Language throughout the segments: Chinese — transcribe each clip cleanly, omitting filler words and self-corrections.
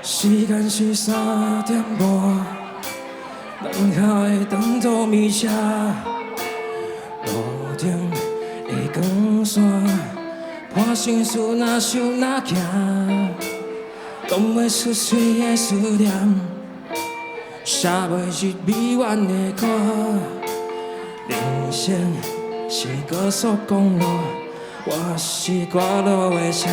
时间是3点半，人下会当作迷车，路顶的光线，伴心事若想若行，讲袂出水的思念，写袂出美怨的歌，人生是高速公路，我是过路的车。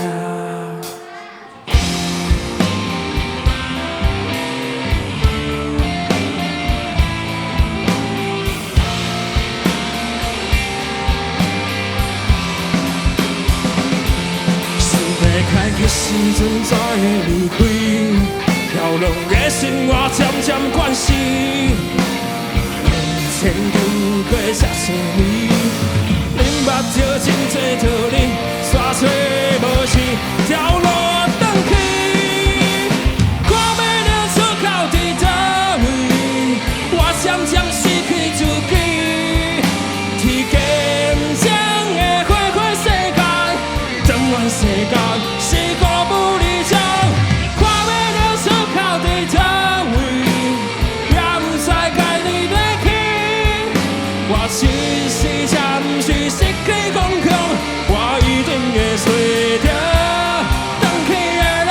开启时阵怎会离开？飘落的生活渐渐惯死，千经过才算美。恁目睭真多道理，山找无钱，条路转去，看要了出口伫倒位，我渐渐失去自己。天见将的花花世界，怎愿世界？ 是故不理想，看要了出口伫倒位，也不知该伫哪去。我其实暂时失去方向，我一定会找到回去的路。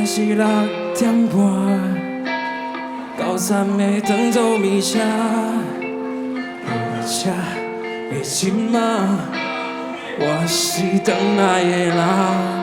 是6点半，到站会当作迷车，车的今仔，我是转来的人。